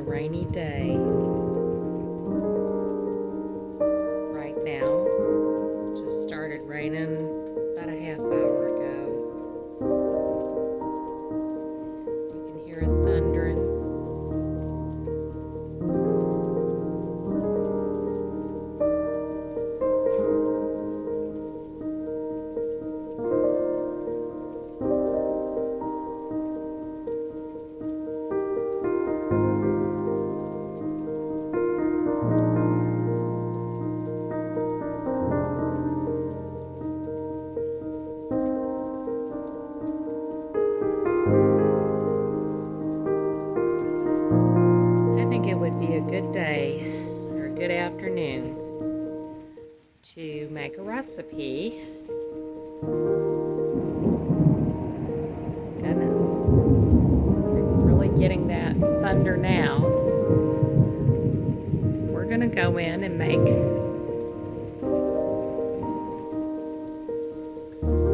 a rainy day right now. Just started raining about a half hour ago. You can hear it thundering. Be a good day or a good afternoon to make a recipe. Goodness, we're really getting that thunder now. We're gonna go in and make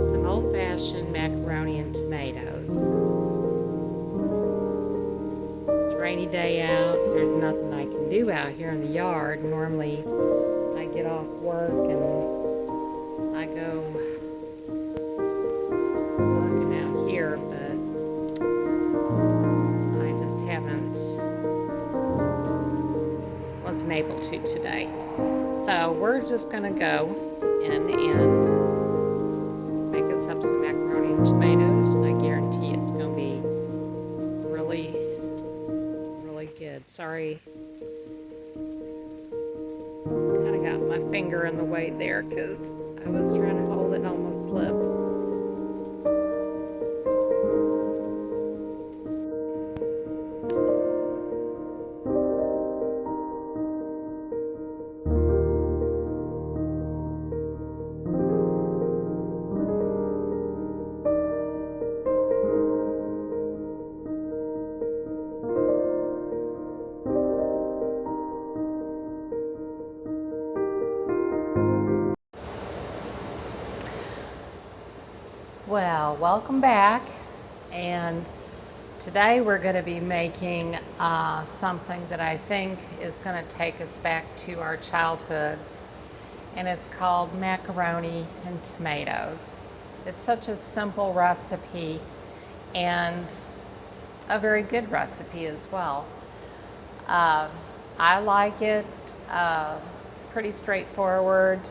some old-fashioned macaroni and tomatoes. Rainy day out. There's nothing I can do out here in the yard. Normally I get off work and I go working out here, but I just wasn't able to today. So we're just gonna go in and make us up some macaroni and tomatoes, and I guarantee it's gonna be really good. Sorry, kind of got my finger in the way there because I was trying to hold it and almost slipped. Well, welcome back, and today we're going to be making something that I think is going to take us back to our childhoods, and it's called macaroni and tomatoes. It's such a simple recipe and a very good recipe as well. I like it, pretty straightforward.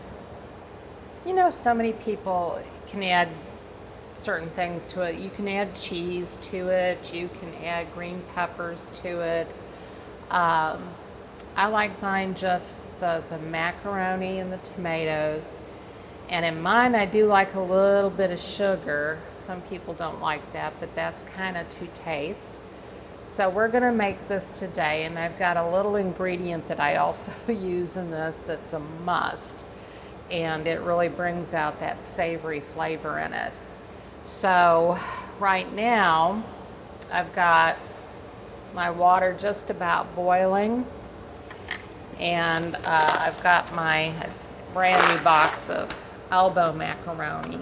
You know, so many people can add certain things to it. You can add cheese to it, you can add green peppers to it. I like mine just the macaroni and the tomatoes, and in mine I do like a little bit of sugar. Some people don't like that, but that's kind of to taste. So we're going to make this today, and I've got a little ingredient that I also use in this that's a must, and it really brings out that savory flavor in it. So right now I've got my water just about boiling, and I've got my brand new box of elbow macaroni,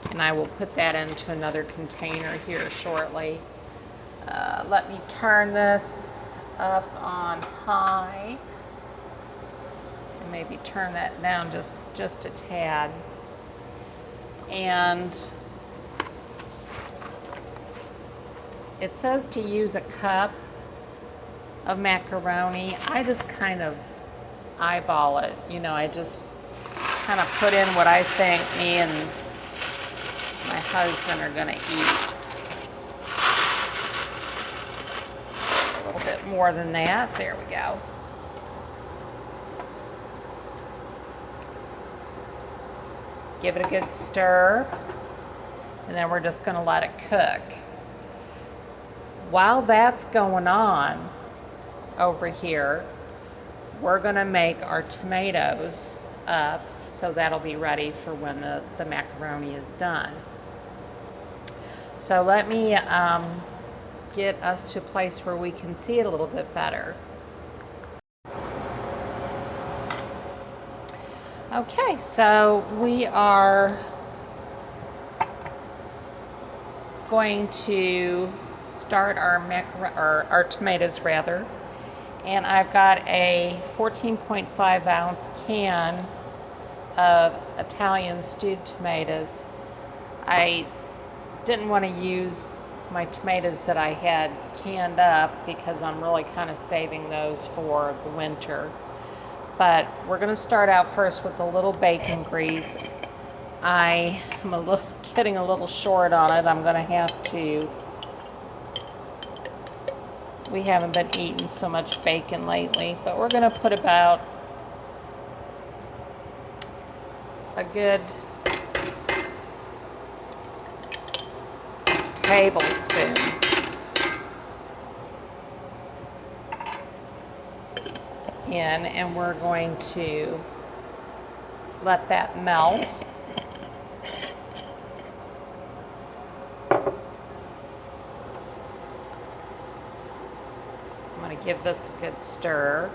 and I will put that into another container here shortly. Let me turn this up on high and maybe turn that down just a tad. And it says to use a cup of macaroni. I just kind of eyeball it. You know, I just kind of put in what I think me and my husband are going to eat. A little bit more than that. There we go. Give it a good stir, and then we're just going to let it cook. While that's going on over here, we're going to make our tomatoes up, so that'll be ready for when the macaroni is done. So let me get us to a place where we can see it a little bit better. Okay, so we are going to start our tomatoes rather. And I've got a 14.5 ounce can of Italian stewed tomatoes. I didn't want to use my tomatoes that I had canned up because I'm really kind of saving those for the winter. But we're going to start out first with a little bacon grease. I am getting a little short on it. I'm going to have to. We haven't been eating so much bacon lately, but we're going to put about a good tablespoon in, and we're going to let that melt. I'm going to give this a good stir.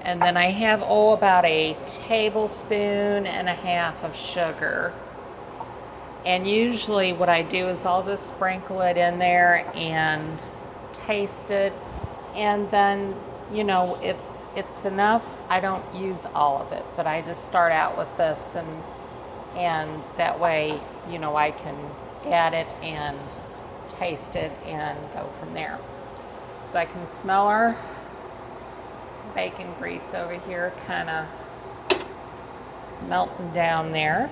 And then I have, about a tablespoon and a half of sugar. And usually what I do is I'll just sprinkle it in there and taste it. And then, if it's enough, I don't use all of it, but I just start out with this, and that way, I can add it and taste it and go from there. So I can smell our bacon grease over here kind of melting down there.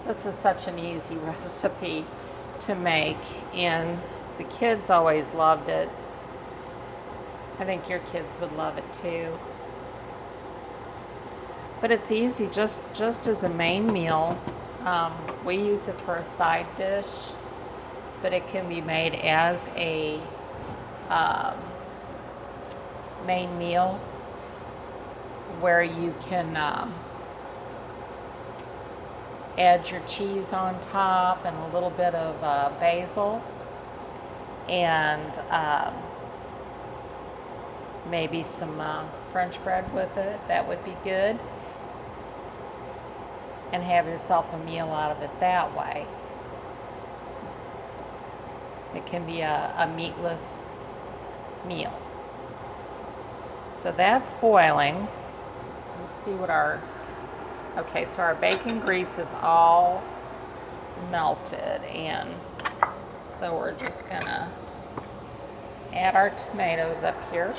This is such an easy recipe to make, and the kids always loved it. I think your kids would love it too. But it's easy just as a main meal. We use it for a side dish, but it can be made as a main meal where you can add your cheese on top and a little bit of basil and maybe some French bread with it. That would be good. And have yourself a meal out of it that way. It can be a meatless meal. So that's boiling. Let's see what okay, so our bacon grease is all melted, and so we're just gonna add our tomatoes up here.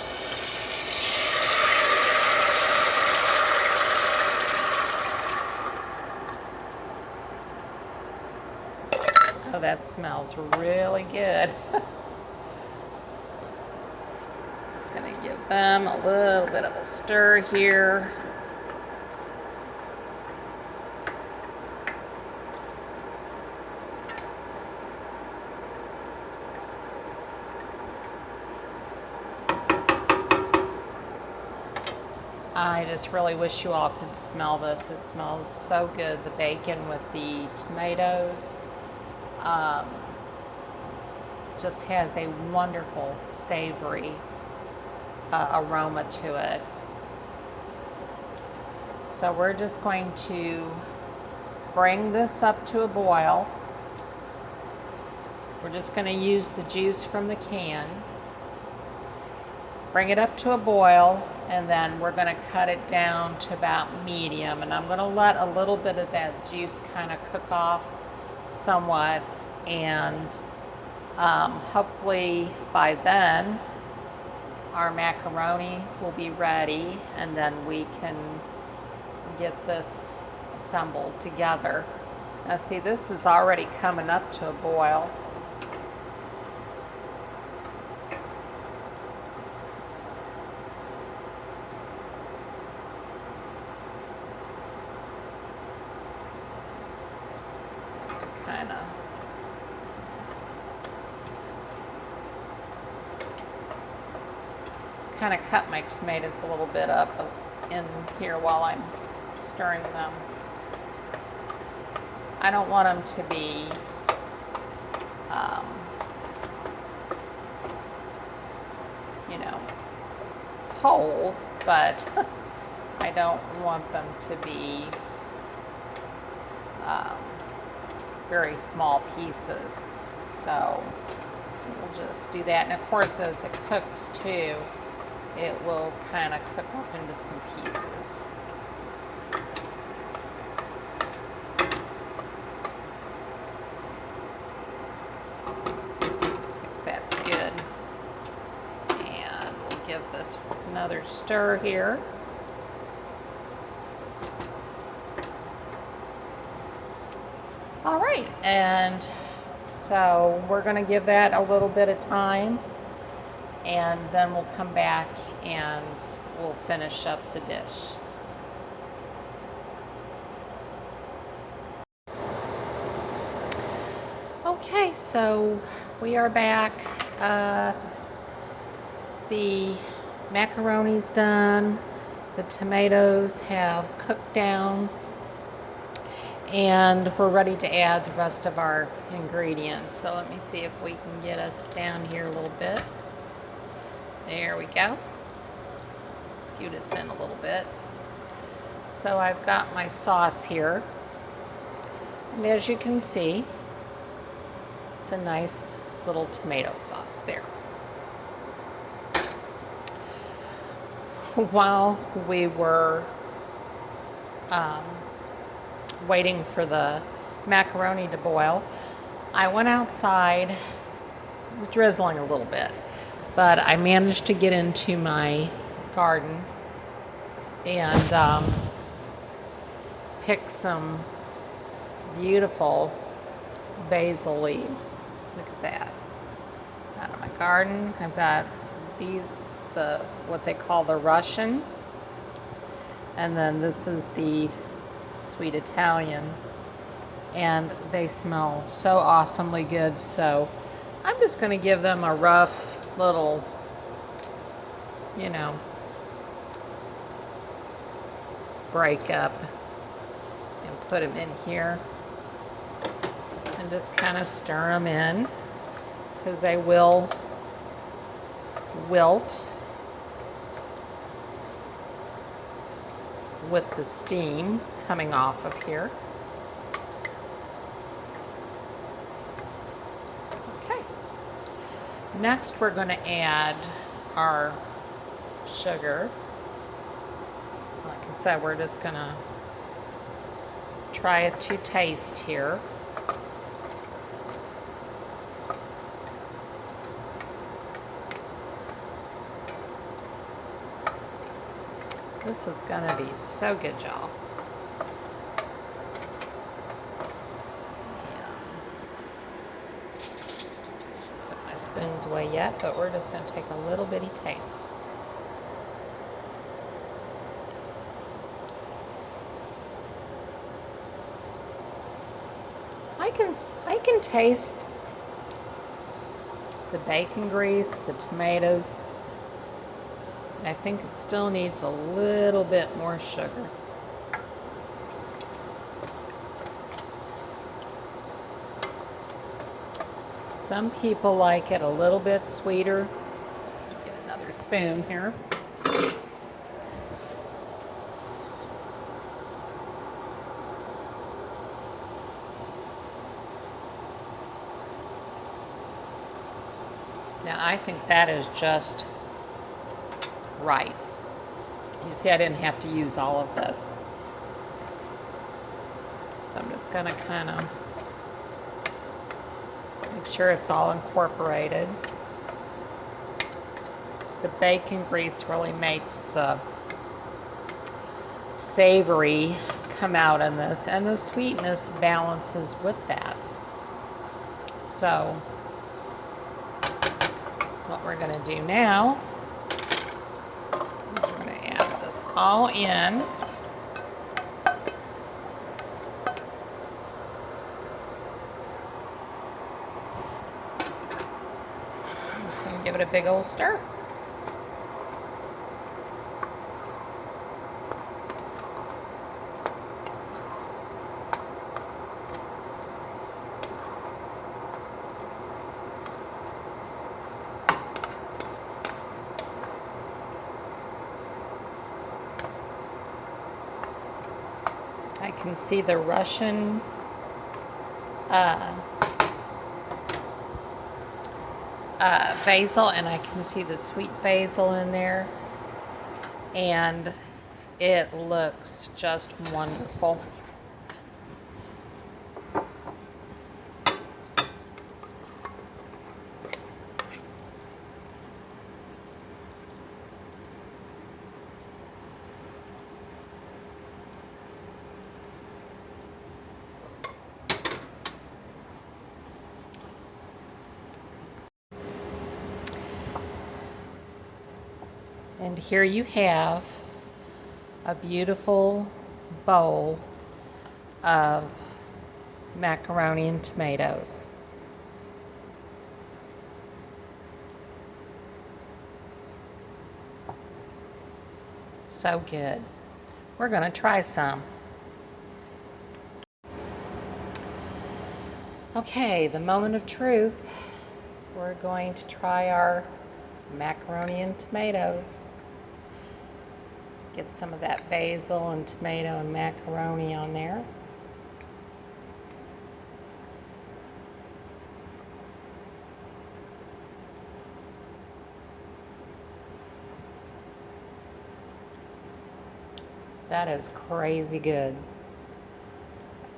Oh, that smells really good. Just gonna give them a little bit of a stir here. I just really wish you all could smell this. It smells so good, the bacon with the tomatoes. Just has a wonderful savory aroma to it. So we're just going to bring this up to a boil. We're just going to use the juice from the can. Bring it up to a boil, and then we're going to cut it down to about medium. And I'm going to let a little bit of that juice kind of cook off somewhat, and hopefully by then our macaroni will be ready, and then we can get this assembled together. Now see, this is already coming up to a boil. Kind of cut my tomatoes a little bit up in here while I'm stirring them. I don't want them to be whole, but I don't want them to be very small pieces. So we'll just do that. And of course, as it cooks too, it will kind of cook up into some pieces. That's good. And we'll give this another stir here. All right, and so we're going to give that a little bit of time, and then we'll come back and we'll finish up the dish. Okay, so we are back. The macaroni's done. The tomatoes have cooked down. And we're ready to add the rest of our ingredients. So let me see if we can get us down here a little bit. There we go. Scoot us in a little bit. So I've got my sauce here. And as you can see, it's a nice little tomato sauce there. While we were waiting for the macaroni to boil, I went outside. It was drizzling a little bit, but I managed to get into my garden and pick some beautiful basil leaves. Look at that. Out of my garden, I've got these, what they call the Russian, and then this is the sweet Italian, and they smell so awesomely good. So I'm just going to give them a rough little, break up and put them in here and just kind of stir them in, because they will wilt with the steam coming off of here. Okay. Next, we're going to add our sugar. Like I said, we're just going to try it to taste here. This is going to be so good, y'all. Put my spoons away yet, but we're just going to take a little bitty taste. I can taste the bacon grease, the tomatoes. I think it still needs a little bit more sugar. Some people like it a little bit sweeter. Get another spoon here. Now I think that is just right. You see, I didn't have to use all of this. So I'm just going to kind of make sure it's all incorporated. The bacon grease really makes the savory come out in this, and the sweetness balances with that. So what we're going to do now is we're going to add this all in. I'm just going to give it a big old stir. can see the Russian basil, and I can see the sweet basil in there, and it looks just wonderful. And here you have a beautiful bowl of macaroni and tomatoes. So good. We're going to try some. Okay, the moment of truth. We're going to try our macaroni and tomatoes. Get some of that basil and tomato and macaroni on there. That is crazy good.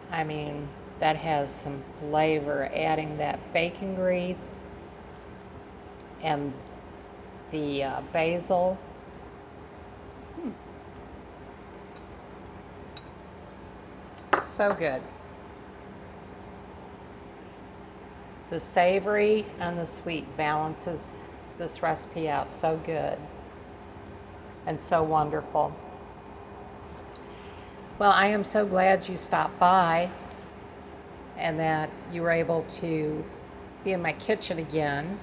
I mean, that has some flavor, adding that bacon grease and the basil. So good. The savory and the sweet balances this recipe out so good and so wonderful. Well, I am so glad you stopped by and that you were able to be in my kitchen again.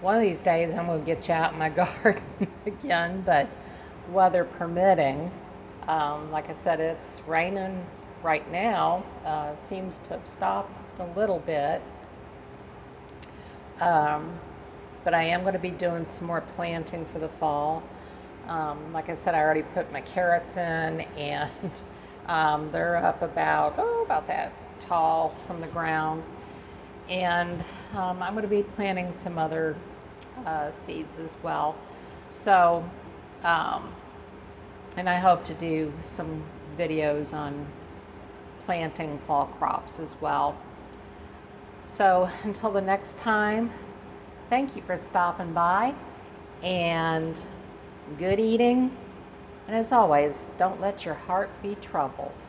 One of these days I'm going to get you out in my garden again, but weather permitting. Like I said, it's raining right now. Seems to have stopped a little bit. But I am going to be doing some more planting for the fall. Like I said, I already put my carrots in, and they're up about that tall from the ground. And I'm going to be planting some other seeds as well. So, and I hope to do some videos on planting fall crops as well. So until the next time, thank you for stopping by, and good eating. And as always, don't let your heart be troubled.